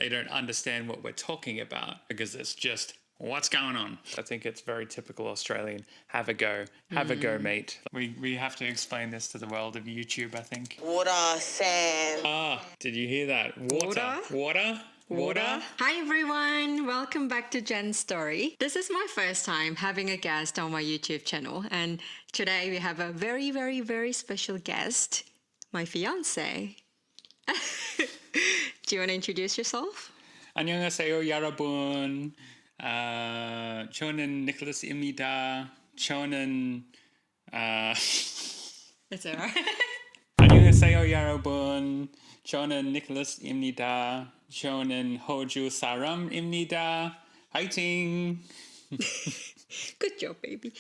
they don't understand what we're talking about because it's just what's going on. I think it's very typical Australian. Have a go, mate. We have to explain this to the world of YouTube, I think. Water, sand. Did you hear that? Water. Hi everyone, welcome back to Jen's Story. This is my first time having a guest on my YouTube channel, and today we have a very, very, very special guest, my fiance. Do you want to introduce yourself? 안녕하세요, 여러분. 저는 니콜라스입니다. 저는 It's alright. 안녕하세요, 여러분. 저는 니콜라스입니다. 저는 호주 사람입니다. 화이팅! Good job, baby.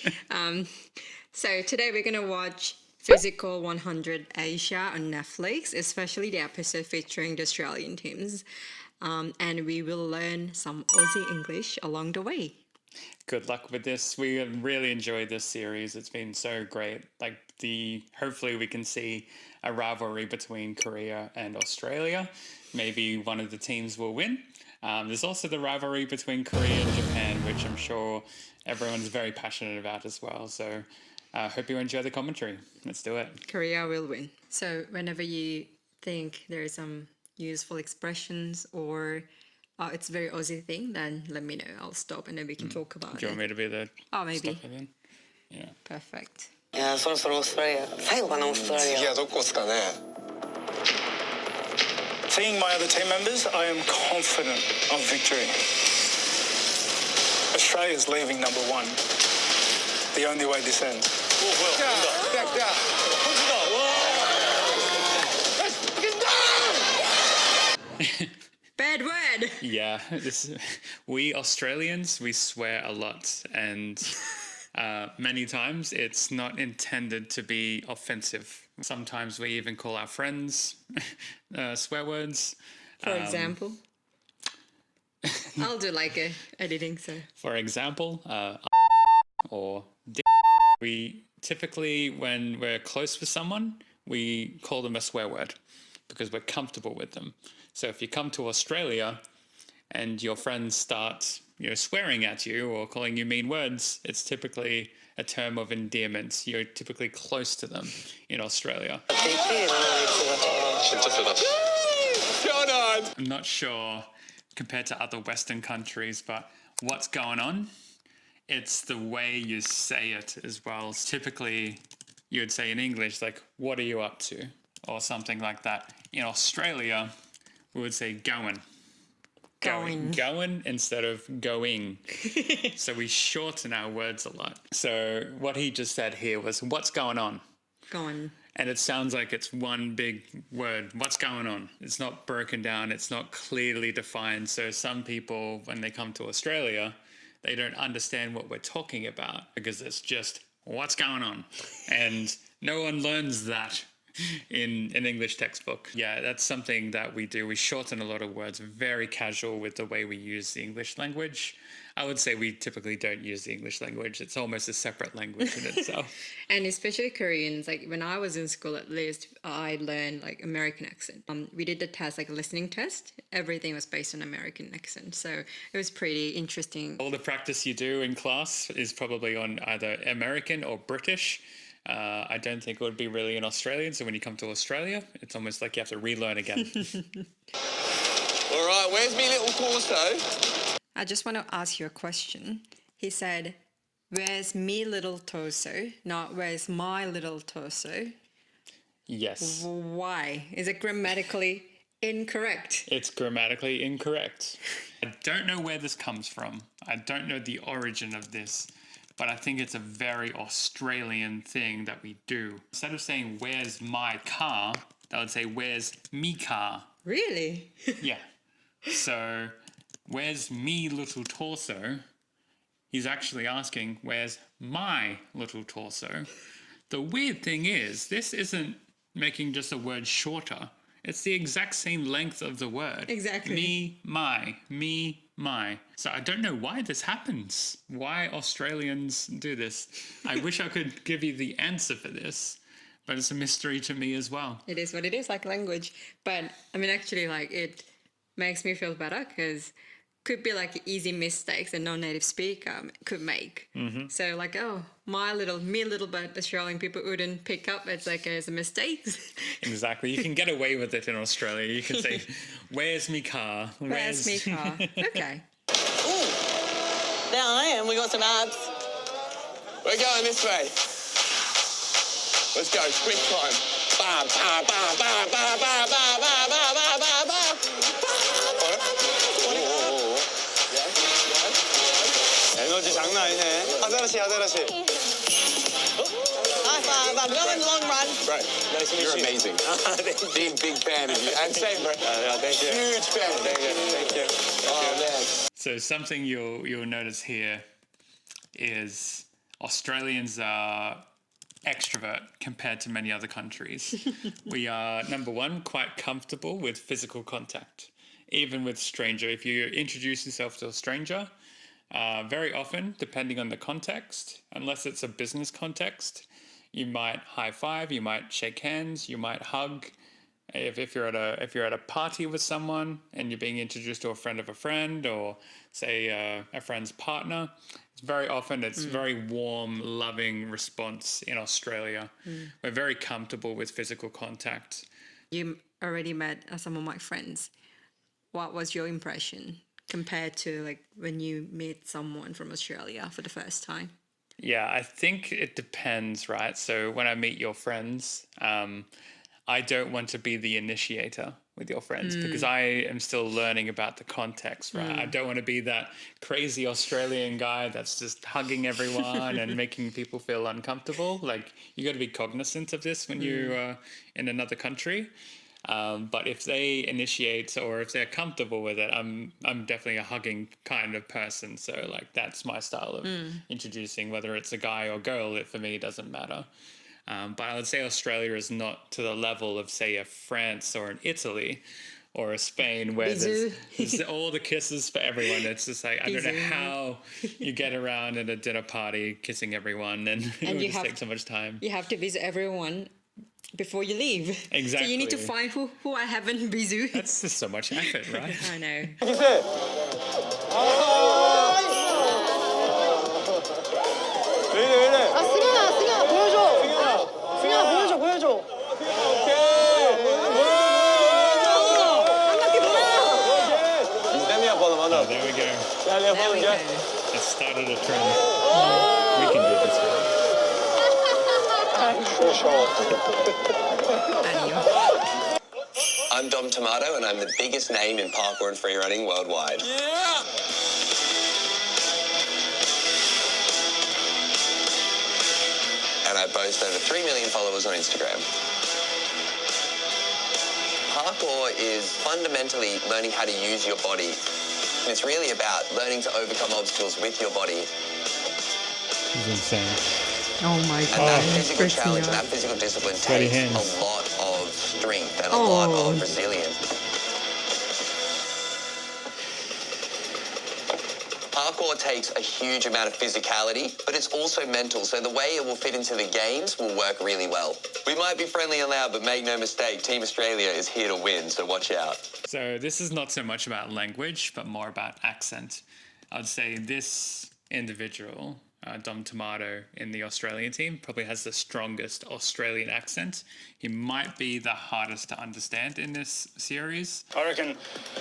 So today we're going to watch Physical 100 Asia on Netflix, especially the episode featuring the Australian teams. And we will learn some Aussie English along the way. Good luck with this. We have really enjoyed this series. It's been so great. Hopefully we can see a rivalry between Korea and Australia. Maybe one of the teams will win. There's also the rivalry between Korea and Japan, which I'm sure everyone's very passionate about as well. So I hope you enjoy the commentary. Let's do it. Korea will win. So whenever you think there is some useful expressions or it's a very Aussie thing, then let me know. I'll stop and then we can talk about it. Do you want me to be the maybe. stopper then? Yeah. Perfect. いや、そろそろオーストラリア。最後かな、オーストラリア。次はどこですかね。Seeing my other team members, I am confident of victory. Australia's leaving number one. The only way this ends. Bad word! Yeah, we Australians, we swear a lot, and many times it's not intended to be offensive. Sometimes we even call our friends swear words. For example? I'll do like a editing, so. For example, or we typically, when we're close with someone, we call them a swear word because we're comfortable with them. So if you come to Australia and your friends start, swearing at you or calling you mean words, it's typically a term of endearment. You're typically close to them in Australia. I'm not sure compared to other Western countries, but what's going on? It's the way you say it as well. It's typically, you would say in English, like, what are you up to? Or something like that. In Australia, we would say going instead of going. So we shorten our words a lot. So what he just said here was, what's going on? Going. And it sounds like it's one big word. What's going on? It's not broken down. It's not clearly defined. So some people, when they come to Australia, they don't understand what we're talking about because it's just, what's going on? And no one learns that in an English textbook. Yeah, that's something that we do. We shorten a lot of words, very casual with the way we use the English language. I would say we typically don't use the English language. It's almost a separate language in itself. And especially Koreans, like when I was in school at least, I learned like American accent. We did the test, like a listening test. Everything was based on American accent. So it was pretty interesting. All the practice you do in class is probably on either American or British. I don't think it would be really an Australian. So when you come to Australia, it's almost like you have to relearn again. All right, where's me little torso? I just want to ask you a question. He said, where's me little torso, not where's my little torso? Yes. Why? Is it grammatically incorrect? It's grammatically incorrect. I don't know where this comes from. I don't know the origin of this. But I think it's a very Australian thing that we do. Instead of saying, where's my car, they would say, where's me car? Really? Yeah. So, where's me little torso? He's actually asking, where's my little torso? The weird thing is, this isn't making just a word shorter. It's the exact same length of the word. Exactly. Me, my. So I don't know why this happens. Why Australians do this. I wish I could give you the answer for this, but it's a mystery to me as well. It is what it is, like language. But I mean, actually, like makes me feel better because could be like easy mistakes a non-native speaker could make. So like, oh, me little bit Australian people wouldn't pick up. It's like as a mistake. Exactly. You can get away with it in Australia. You can say, "Where's me car? Where's me car?" Okay. Ooh, there I am. We got some abs. We're going this way. Let's go, quick time. Bam, bam, bam, bam, bam, bam, bam, bam, bam, bam, bam, bam. 에너지 장난 아니네. 아자라시. I'm going long run. Right, nice to meet you. You're amazing. Big fan of you. And same, bro. Thank you. Huge fan. Thank you. Oh, man. So something you'll notice here is Australians are extrovert compared to many other countries. We are, number one, quite comfortable with physical contact, even with stranger. If you introduce yourself to a stranger, very often, depending on the context, unless it's a business context, you might high five, you might shake hands, you might hug. If you're at a party with someone and you're being introduced to a friend of a friend, or say a friend's partner, very often it's very warm, loving response in Australia. We're very comfortable with physical contact. You already met some of my friends. What was your impression compared to like when you meet someone from Australia for the first time? Yeah, I think it depends, right? So when I meet your friends, I don't want to be the initiator with your friends because I am still learning about the context, right? I don't want to be that crazy Australian guy that's just hugging everyone and making people feel uncomfortable. Like, you got to be cognizant of this when you're in another country. But if they initiate or if they're comfortable with it, I'm definitely a hugging kind of person. So like that's my style of introducing, whether it's a guy or girl, it for me doesn't matter. But I would say Australia is not to the level of, say, a France or an Italy or a Spain where there's all the kisses for everyone. It's just like, I don't know how you get around at a dinner party kissing everyone, and it would just take so much time. You have to visit everyone before you leave. Exactly. So you need to find who I haven't visited. That's just so much effort, right? I know. 왜 이래? 아, 승현아, 보여줘. 승현아, 보여줘. 한 바퀴 돌아. Let me up on the Oh, there we go. There we go. It started a trend. We can do this. I'm Dom Tomato, and I'm the biggest name in parkour and free running worldwide. Yeah. And I boast over 3 million followers on Instagram. Parkour is fundamentally learning how to use your body. And it's really about learning to overcome obstacles with your body. It's insane. Oh my And god. that physical Freaking challenge and out. that physical discipline Sweaty takes hands. a lot of strength and a lot of resilience. Parkour takes a huge amount of physicality, but it's also mental, so the way it will fit into the games will work really well. We might be friendly and loud, but make no mistake, Team Australia is here to win, so watch out. So this is not so much about language, but more about accent. I'd say this individual, Dom Tomato in the Australian team, probably has the strongest Australian accent. He might be the hardest to understand in this series. I reckon,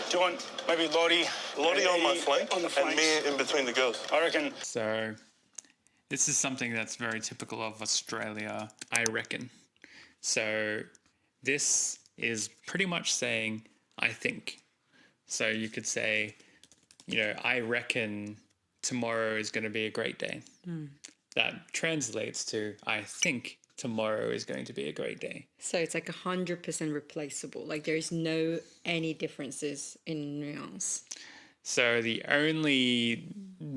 do you want maybe Lottie On my flank, on the and flanks? me in between the girls. I reckon. So this is something that's very typical of Australia, I reckon. So this is pretty much saying, I think. So you could say, I reckon tomorrow is going to be a great day. That translates to, I think tomorrow is going to be a great day. So it's like 100% replaceable. Like there is no any differences in nuance. So the only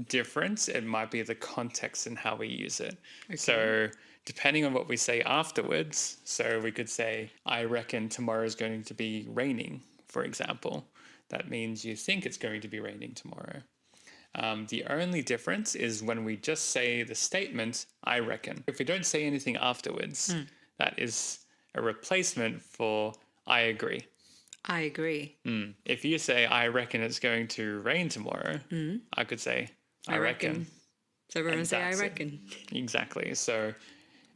difference, it might be the context and how we use it. Okay. So depending on what we say afterwards, so we could say, I reckon tomorrow is going to be raining, for example. That means you think it's going to be raining tomorrow. The only difference is when we just say the statement, I reckon. If we don't say anything afterwards, that is a replacement for I agree. I agree. If you say, I reckon it's going to rain tomorrow, I could say, I reckon. So everyone And say, I that's it. reckon. Exactly. So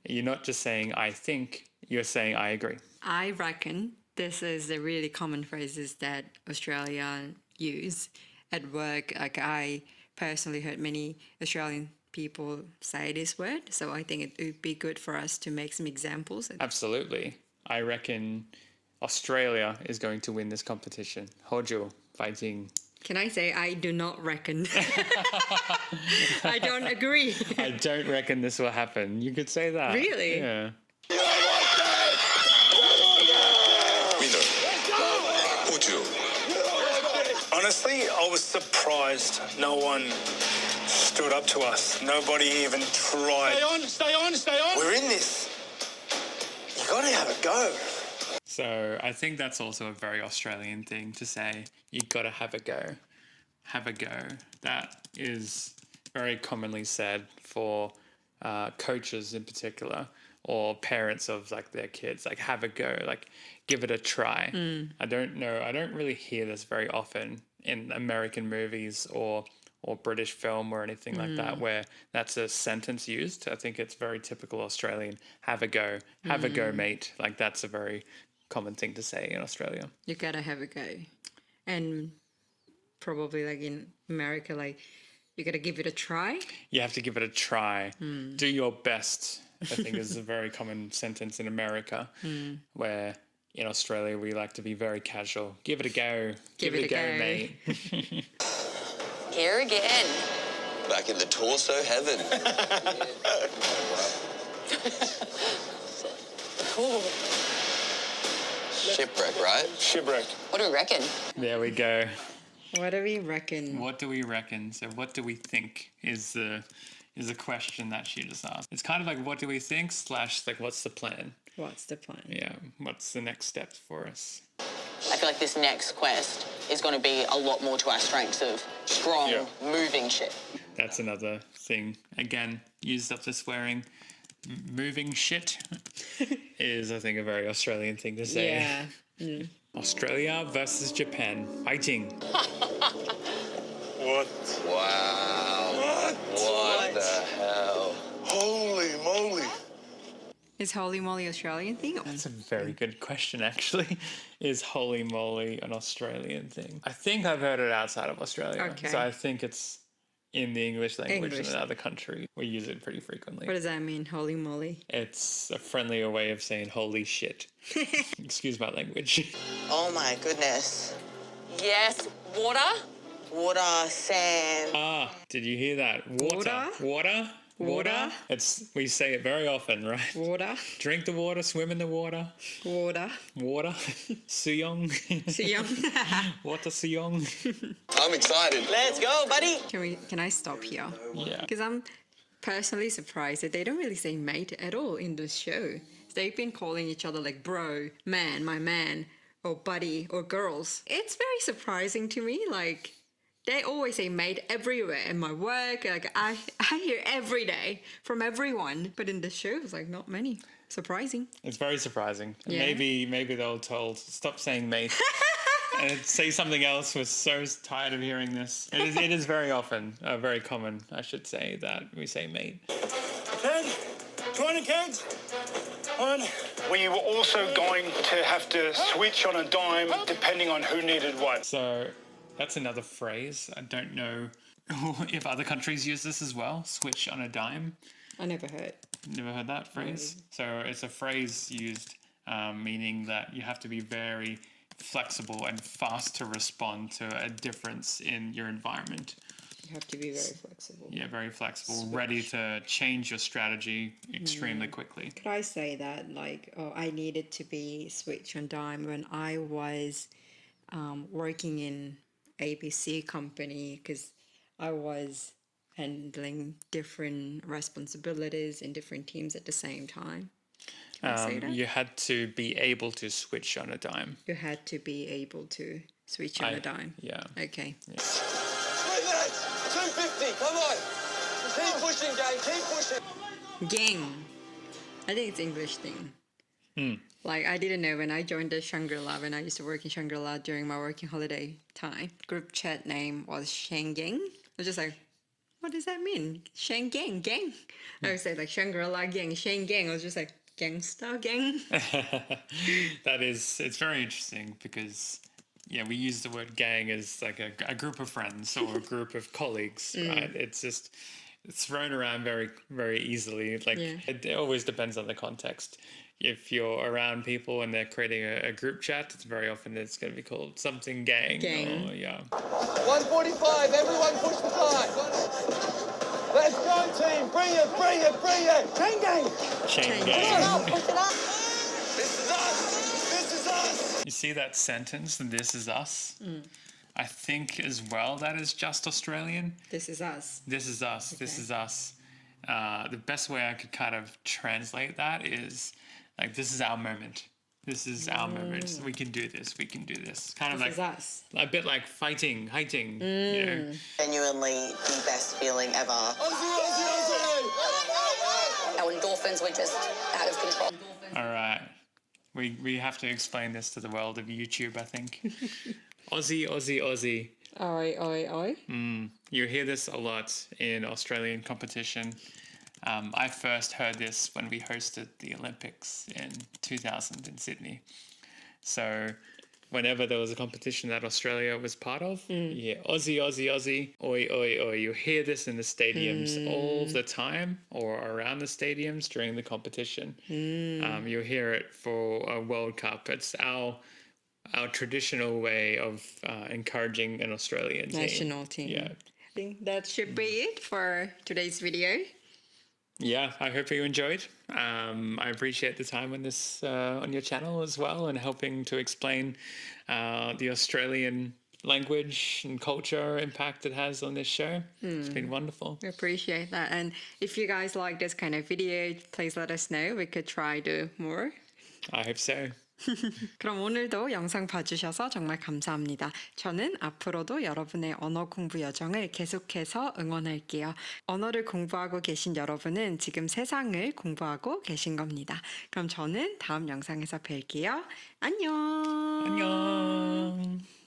you're not just saying, I think, you're saying, I agree. I reckon this is the really common phrases that Australia use at work. Like I personally heard many Australian people say this word. So I think it would be good for us to make some examples. Absolutely. I reckon Australia is going to win this competition. Hojo fighting. Can I say I do not reckon? I don't agree. I don't reckon this will happen. You could say that. Really? Yeah. Honestly, I was surprised no one stood up to us. Nobody even tried. Stay on. We're in this. You gotta have a go. So I think that's also a very Australian thing to say. You gotta have a go. Have a go. That is very commonly said for coaches in particular, or parents of like their kids. Like have a go. Like give it a try. I don't know. I don't really hear this very often in American movies or British film or anything like that, where that's a sentence used. I think it's very typical Australian. Have a go. Have a go, mate. Like that's a very common thing to say in Australia. You gotta have a go. And probably like in America, like you gotta give it a try. You have to give it a try. Do your best, I think is a very common sentence in America, where in Australia we like to be very casual. Give it a go. Give it a go. mate. Here again. Back in the torso heaven. Shipwreck, right? Shipwreck. What do we reckon? There we go. What do we reckon? What do we reckon? So what do we think is the question that she just asked. It's kind of like what do we think / like what's the plan? What's the plan? Yeah, what's the next steps for us? I feel like this next quest is going to be a lot more to our strengths of strong, moving shit. That's another thing. Again, used up to swearing. Moving shit is, I think, a very Australian thing to say. Yeah. Australia versus Japan. Fighting. What? Wow. What the hell? Holy moly. Is holy moly Australian thing? That's a very good question, actually. Is holy moly an Australian thing? I think I've heard it outside of Australia. Okay. So I think it's in the English language English. in another country. We use it pretty frequently. What does that mean, holy moly? It's a friendlier way of saying holy shit. Excuse my language. Oh my goodness. Yes, water. Water, sand. Ah, did you hear that? Water. Water? Water. We say it very often, right? Water. Drink the water, swim in the water. Water. Water. Suyong. Siyam. Water suyong. I'm excited. Let's go, buddy. Can I stop here? Yeah. Because I'm personally surprised that they don't really say mate at all in this show. They've been calling each other like bro, man, my man, or buddy, or girls. It's very surprising to me. Like, they always say mate everywhere in my work. Like, I hear every day from everyone. But in this show, it's like not many. Surprising. It's very surprising. And Yeah. maybe they were told, stop saying mate. And say something else. We're so tired of hearing this. It is very often, very common, I should say, that we say mate. Keg? Join the kegs? On. We were also going to have to switch on a dime depending on who needed what. So that's another phrase. I don't know if other countries use this as well. Switch on a dime. I never heard. Never heard that phrase? So it's a phrase used meaning that you have to be very flexible and fast to respond to a difference in your environment. You have to be very flexible. Yeah, very flexible, ready to change your strategy extremely quickly. Could I say that, like, I needed to be switch on dime when I was working in ABC company, because I was handling different responsibilities in different teams at the same time. Can I say that? You had to be able to switch on a dime. You had to be able to switch on a dime. Yeah. Okay. 3 minutes. 250. Come on. Keep pushing, gang. Keep pushing. Gang. I think it's English thing. Like, I didn't know when I joined the Shangri-La, when I used to work in Shangri-La during my working holiday time, group chat name was Shangang. I was just like, what does that mean? Shangang, gang. I would say like Shangri-La gang, Shangang. I was just like, gangsta gang. It's very interesting because, yeah, we use the word gang as like a group of friends or a group of colleagues, right? It's thrown around very, very easily. Like, it always depends on the context. If you're around people and they're creating a group chat, it's very often it's going to be called something gang. Gang. Or, yeah. 145, everyone push the time. Let's go, team. Bring it, bring it, bring it. Chain gang. Chain gang. gang. Push it up. This is us. This is us. You see that sentence, this is us? I think as well that is just Australian. This is us. This is us. Okay. This is us. The best way I could kind of translate that is like, this is our moment. This is our moment. We can do this. We can do this. Kind of This like is us. a bit like fighting. You know? Genuinely the best feeling ever. Our endorphins were just out of control. All right. We have to explain this to the world of YouTube, I think. Aussie, Aussie, Aussie. Oi, oi, oi. You hear this a lot in Australian competition. I first heard this when we hosted the Olympics in 2000 in Sydney. So whenever there was a competition that Australia was part of, yeah, Aussie, Aussie, Aussie, oi, oi, oi. You hear this in the stadiums all the time or around the stadiums during the competition. You'll hear it for a World Cup. It's our traditional way of encouraging an Australian team. National team. Yeah. I think that should be it for today's video. Yeah, I hope you enjoyed. I appreciate the time on this on your channel as well, and helping to explain the Australian language and culture impact it has on this show. It's been wonderful. We appreciate that. And if you guys like this kind of video, please let us know. We could try do more. I hope so. 그럼 오늘도 영상 봐주셔서 정말 감사합니다. 저는 앞으로도 여러분의 언어 공부 여정을 계속해서 응원할게요. 언어를 공부하고 계신 여러분은 지금 세상을 공부하고 계신 겁니다. 그럼 저는 다음 영상에서 뵐게요. 안녕. 안녕.